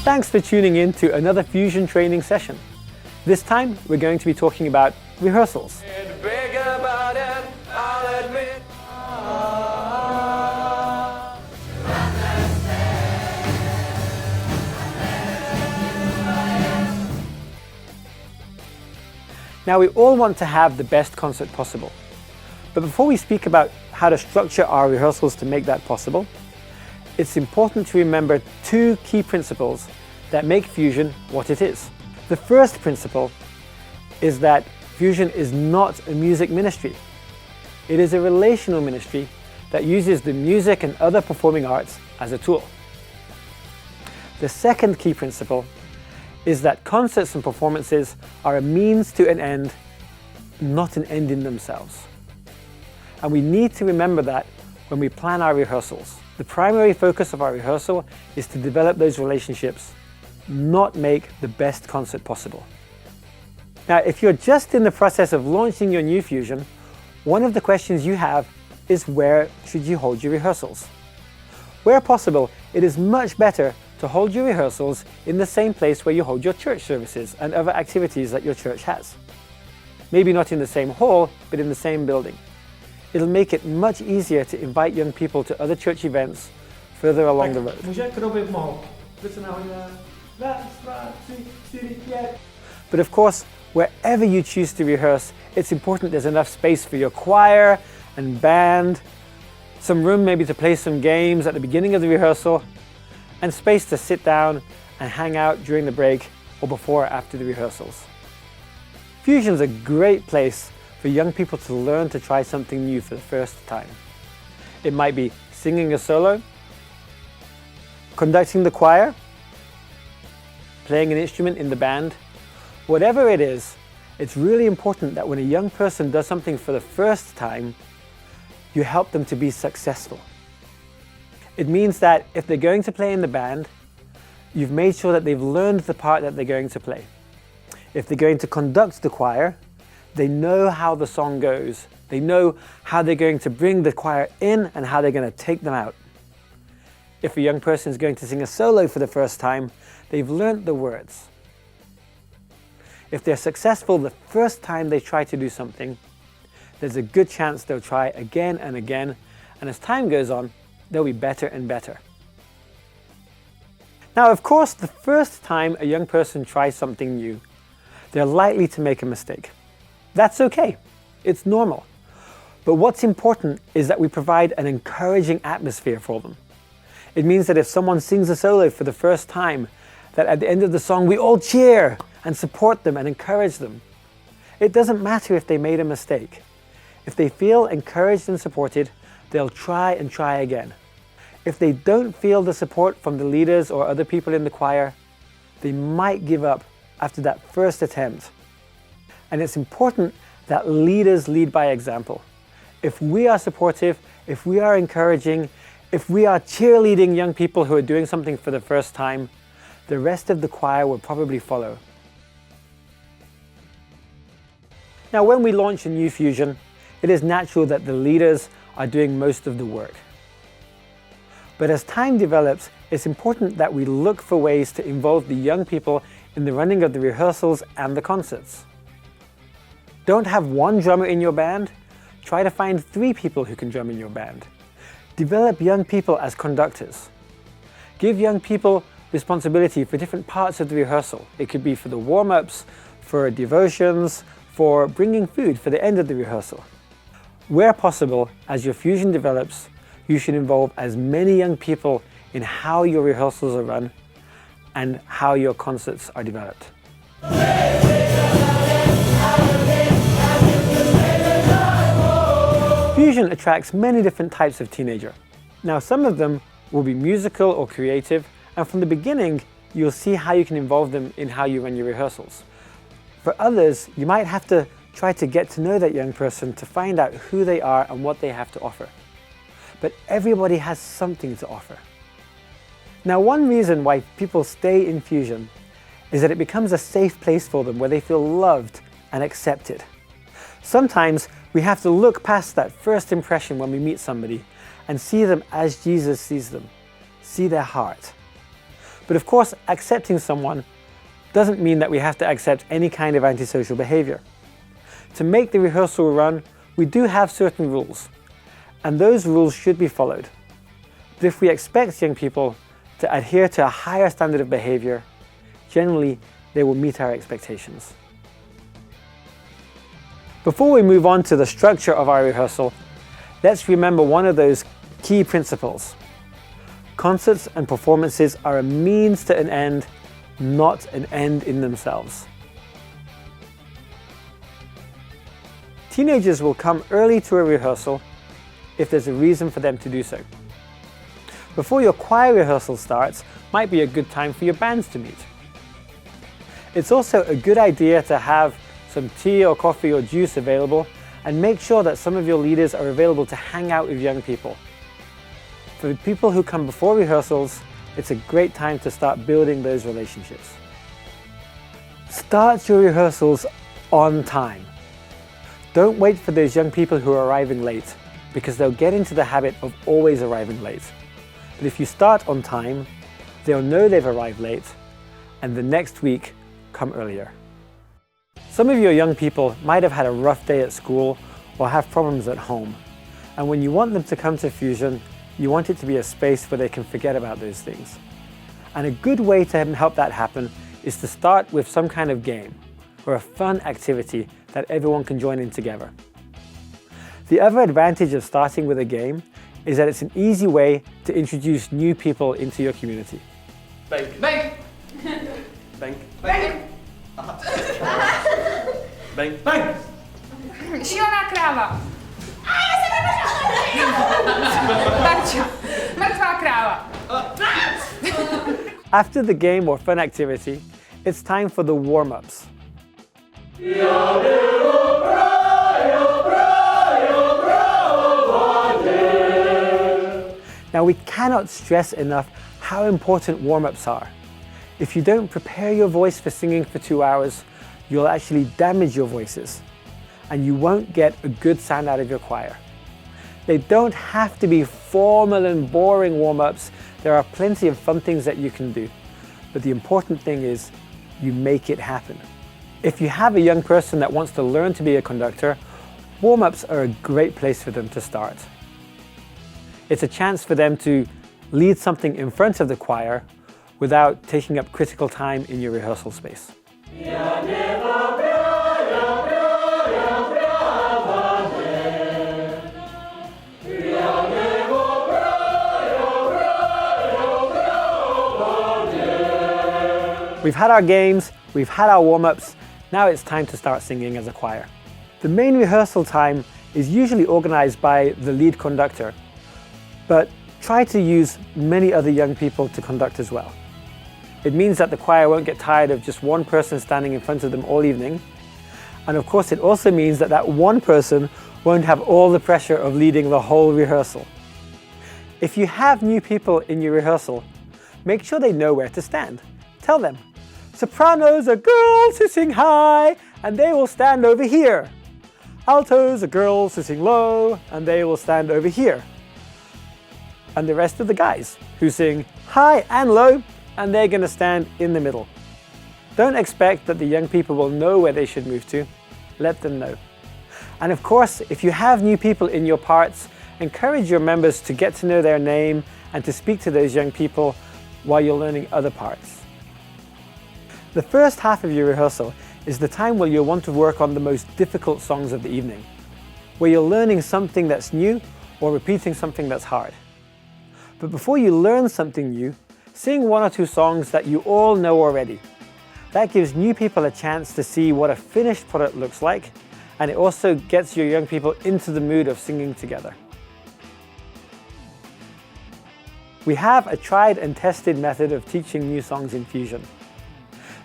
Thanks for tuning in to another Fusion training session. This time, we're going to be talking about rehearsals. Now, we all want to have the best concert possible. But before we speak about how to structure our rehearsals to make that possible, it's important to remember two key principles that make Fusion what it is. The first principle is that Fusion is not a music ministry. It is a relational ministry that uses the music and other performing arts as a tool. The second key principle is that concerts and performances are a means to an end, not an end in themselves. And we need to remember that when we plan our rehearsals. The primary focus of our rehearsal is to develop those relationships, not make the best concert possible. Now, if you're just in the process of launching your new Fusion, one of the questions you have is where should you hold your rehearsals? Where possible, it is much better to hold your rehearsals in the same place where you hold your church services and other activities that your church has. Maybe not in the same hall, but in the same building. It'll make it much easier to invite young people to other church events further along the road. But of course, wherever you choose to rehearse, it's important there's enough space for your choir and band, some room maybe to play some games at the beginning of the rehearsal, and space to sit down and hang out during the break or before or after the rehearsals. Fusion's a great place for young people to learn to try something new for the first time. It might be singing a solo, conducting the choir, playing an instrument in the band. Whatever it is, it's really important that when a young person does something for the first time, you help them to be successful. It means that if they're going to play in the band, you've made sure that they've learned the part that they're going to play. If they're going to conduct the choir, they know how the song goes. They know how they're going to bring the choir in and how they're going to take them out. If a young person is going to sing a solo for the first time, they've learned the words. If they're successful the first time they try to do something, there's a good chance they'll try again and again, and as time goes on, they'll be better and better. Now, of course, the first time a young person tries something new, they're likely to make a mistake. That's okay. It's normal. But what's important is that we provide an encouraging atmosphere for them. It means that if someone sings a solo for the first time, that at the end of the song we all cheer and support them and encourage them. It doesn't matter if they made a mistake. If they feel encouraged and supported, they'll try and try again. If they don't feel the support from the leaders or other people in the choir, they might give up after that first attempt. And it's important that leaders lead by example. If we are supportive, if we are encouraging, if we are cheerleading young people who are doing something for the first time, the rest of the choir will probably follow. Now, when we launch a new Fusion, it is natural that the leaders are doing most of the work. But as time develops, it's important that we look for ways to involve the young people in the running of the rehearsals and the concerts. Don't have one drummer in your band. Try to find 3 people who can drum in your band. Develop young people as conductors. Give young people responsibility for different parts of the rehearsal. It could be for the warm-ups, for devotions, for bringing food for the end of the rehearsal. Where possible, as your Fusion develops, you should involve as many young people in how your rehearsals are run and how your concerts are developed. Fusion attracts many different types of teenager. Now, some of them will be musical or creative, and from the beginning, you'll see how you can involve them in how you run your rehearsals. For others, you might have to try to get to know that young person to find out who they are and what they have to offer. But everybody has something to offer. Now, one reason why people stay in Fusion is that it becomes a safe place for them where they feel loved and accepted. Sometimes we have to look past that first impression when we meet somebody and see them as Jesus sees them, see their heart. But of course, accepting someone doesn't mean that we have to accept any kind of antisocial behavior. To make the rehearsal run, we do have certain rules, and those rules should be followed. But if we expect young people to adhere to a higher standard of behavior, generally they will meet our expectations. Before we move on to the structure of our rehearsal, let's remember one of those key principles. Concerts and performances are a means to an end, not an end in themselves. Teenagers will come early to a rehearsal if there's a reason for them to do so. Before your choir rehearsal starts, might be a good time for your bands to meet. It's also a good idea to have some tea or coffee or juice available, and make sure that some of your leaders are available to hang out with young people. For the people who come before rehearsals, it's a great time to start building those relationships. Start your rehearsals on time. Don't wait for those young people who are arriving late, because they'll get into the habit of always arriving late. But if you start on time, they'll know they've arrived late, and the next week, come earlier. Some of your young people might have had a rough day at school or have problems at home, and when you want them to come to Fusion, you want it to be a space where they can forget about those things. And a good way to help that happen is to start with some kind of game or a fun activity that everyone can join in together. The other advantage of starting with a game is that it's an easy way to introduce new people into your community. Bank. Bank. Bank. Bank. Bank. Bank. Šílená kráva. Barča. Mrtvá kráva. After the game or fun activity, it's time for the warm-ups. Now, we cannot stress enough how important warm-ups are. If you don't prepare your voice for singing for 2 hours, you'll actually damage your voices, and you won't get a good sound out of your choir. They don't have to be formal and boring warm-ups. There are plenty of fun things that you can do, but the important thing is you make it happen. If you have a young person that wants to learn to be a conductor, warm-ups are a great place for them to start. It's a chance for them to lead something in front of the choir without taking up critical time in your rehearsal space. We've had our games, we've had our warm-ups, now it's time to start singing as a choir. The main rehearsal time is usually organized by the lead conductor, but try to use many other young people to conduct as well. It means that the choir won't get tired of just one person standing in front of them all evening. And of course, it also means that that one person won't have all the pressure of leading the whole rehearsal. If you have new people in your rehearsal, make sure they know where to stand. Tell them, sopranos are girls who sing high, and they will stand over here. Altos are girls who sing low, and they will stand over here. And the rest of the guys who sing high and low, and they're going to stand in the middle. Don't expect that the young people will know where they should move to. Let them know. And of course, if you have new people in your parts, encourage your members to get to know their name and to speak to those young people while you're learning other parts. The first half of your rehearsal is the time where you'll want to work on the most difficult songs of the evening, where you're learning something that's new or repeating something that's hard. But before you learn something new, sing 1 or 2 songs that you all know already. That gives new people a chance to see what a finished product looks like, and it also gets your young people into the mood of singing together. We have a tried and tested method of teaching new songs in Fusion.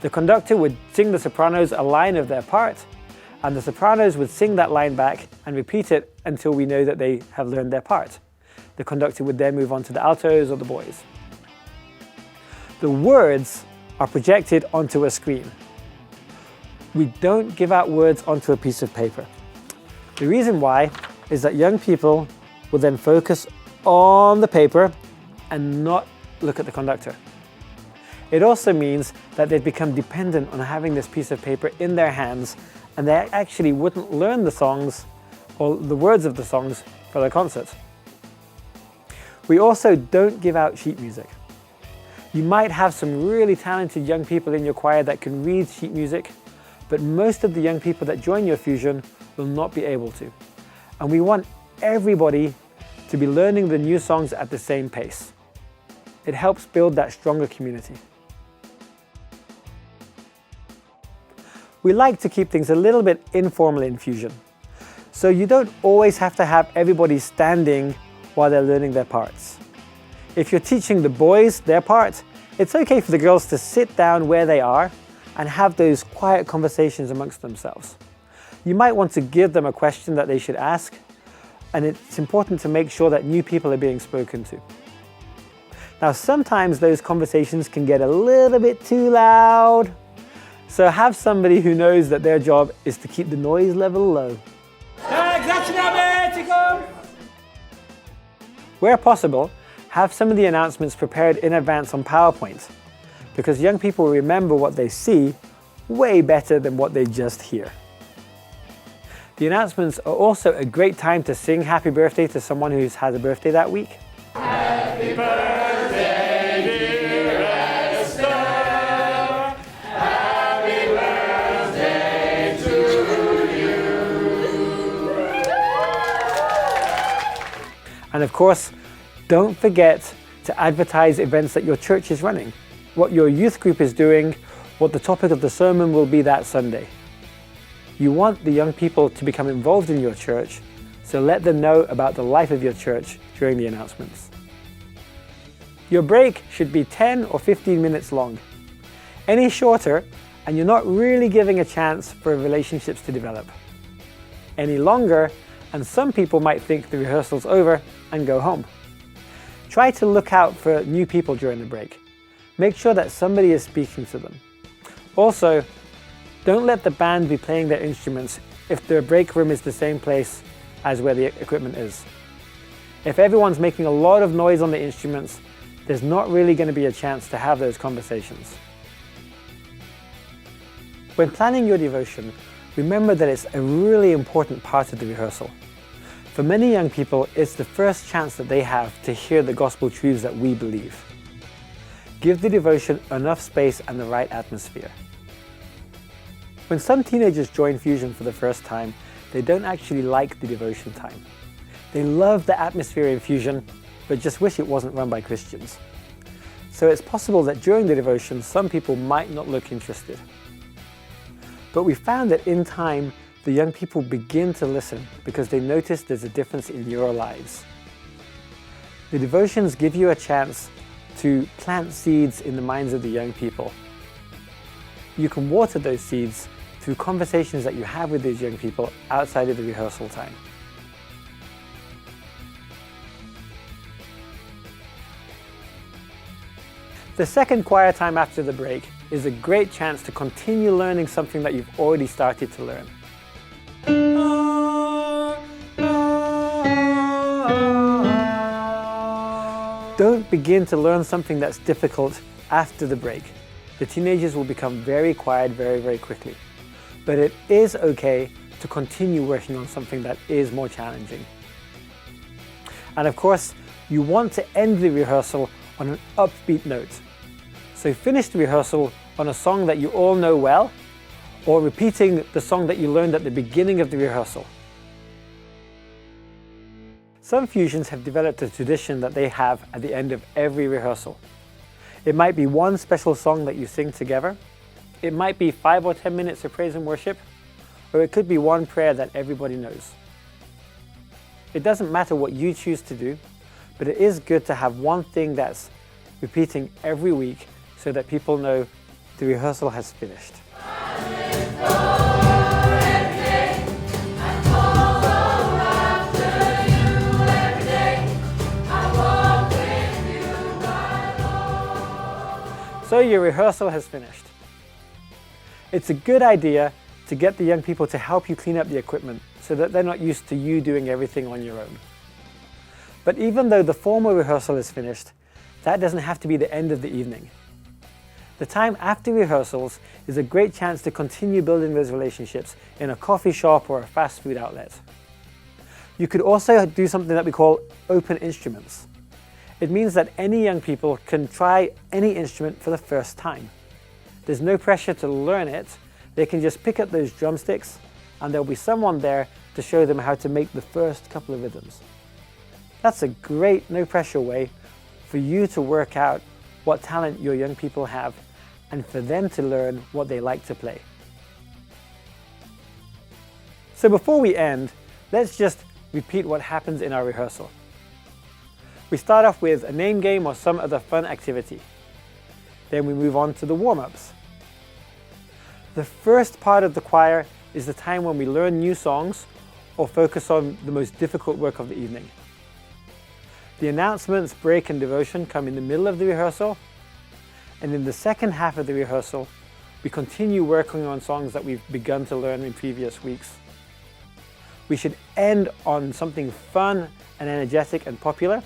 The conductor would sing the sopranos a line of their part, and the sopranos would sing that line back and repeat it until we know that they have learned their part. The conductor would then move on to the altos or the boys. The words are projected onto a screen. We don't give out words onto a piece of paper. The reason why is that young people will then focus on the paper and not look at the conductor. It also means that they'd become dependent on having this piece of paper in their hands, and they actually wouldn't learn the songs or the words of the songs for the concert. We also don't give out sheet music. You might have some really talented young people in your choir that can read sheet music, but most of the young people that join your fusion will not be able to. And we want everybody to be learning the new songs at the same pace. It helps build that stronger community. We like to keep things a little bit informal in fusion. So you don't always have to have everybody standing while they're learning their parts. If you're teaching the boys their part, it's okay for the girls to sit down where they are and have those quiet conversations amongst themselves. You might want to give them a question that they should ask, and it's important to make sure that new people are being spoken to. Now, sometimes those conversations can get a little bit too loud, so have somebody who knows that their job is to keep the noise level low. Where possible, have some of the announcements prepared in advance on PowerPoint, because young people remember what they see way better than what they just hear. The announcements are also a great time to sing happy birthday to someone who's had a birthday that week. Happy birthday, dear Esther. Happy birthday to you. And of course, don't forget to advertise events that your church is running, what your youth group is doing, what the topic of the sermon will be that Sunday. You want the young people to become involved in your church, so let them know about the life of your church during the announcements. Your break should be 10 or 15 minutes long. Any shorter, and you're not really giving a chance for relationships to develop. Any longer, and some people might think the rehearsal's over and go home. Try to look out for new people during the break. Make sure that somebody is speaking to them. Also, don't let the band be playing their instruments if their break room is the same place as where the equipment is. If everyone's making a lot of noise on the instruments, there's not really going to be a chance to have those conversations. When planning your devotion, remember that it's a really important part of the rehearsal. For many young people, it's the first chance that they have to hear the gospel truths that we believe. Give the devotion enough space and the right atmosphere. When some teenagers join Fusion for the first time, they don't actually like the devotion time. They love the atmosphere in Fusion, but just wish it wasn't run by Christians. So it's possible that during the devotion, some people might not look interested. But we found that in time, the young people begin to listen because they notice there's a difference in your lives. The devotions give you a chance to plant seeds in the minds of the young people. You can water those seeds through conversations that you have with these young people outside of the rehearsal time. The second choir time after the break is a great chance to continue learning something that you've already started to learn. Don't begin to learn something that's difficult after the break. The teenagers will become very quiet very, very quickly. But it is okay to continue working on something that is more challenging. And of course, you want to end the rehearsal on an upbeat note. So finish the rehearsal on a song that you all know well, or repeating the song that you learned at the beginning of the rehearsal. Some fusions have developed a tradition that they have at the end of every rehearsal. It might be one special song that you sing together. It might be 5 or 10 minutes of praise and worship, or it could be one prayer that everybody knows. It doesn't matter what you choose to do, but it is good to have one thing that's repeating every week so that people know the rehearsal has finished. So your rehearsal has finished. It's a good idea to get the young people to help you clean up the equipment so that they're not used to you doing everything on your own. But even though the formal rehearsal is finished, that doesn't have to be the end of the evening. The time after rehearsals is a great chance to continue building those relationships in a coffee shop or a fast food outlet. You could also do something that we call open instruments. It means that any young people can try any instrument for the first time. There's no pressure to learn it. They can just pick up those drumsticks and there'll be someone there to show them how to make the first couple of rhythms. That's a great no pressure way for you to work out what talent your young people have and for them to learn what they like to play. So before we end, let's just repeat what happens in our rehearsal. We start off with a name game or some other fun activity. Then we move on to the warm-ups. The first part of the choir is the time when we learn new songs or focus on the most difficult work of the evening. The announcements, break and devotion come in the middle of the rehearsal, and in the second half of the rehearsal, we continue working on songs that we've begun to learn in previous weeks. We should end on something fun and energetic and popular,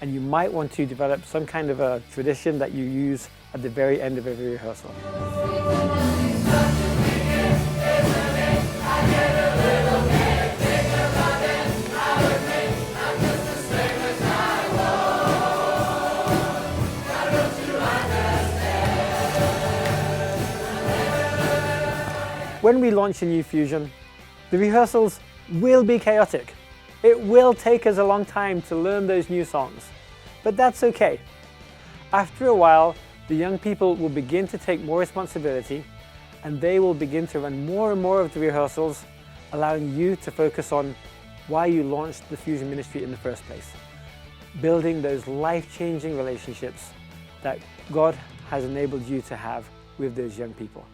and you might want to develop some kind of a tradition that you use at the very end of every rehearsal. When we launch a new fusion, the rehearsals will be chaotic. It will take us a long time to learn those new songs, but that's okay. After a while, the young people will begin to take more responsibility and they will begin to run more and more of the rehearsals, allowing you to focus on why you launched the Fusion Ministry in the first place. Building those life-changing relationships that God has enabled you to have with those young people.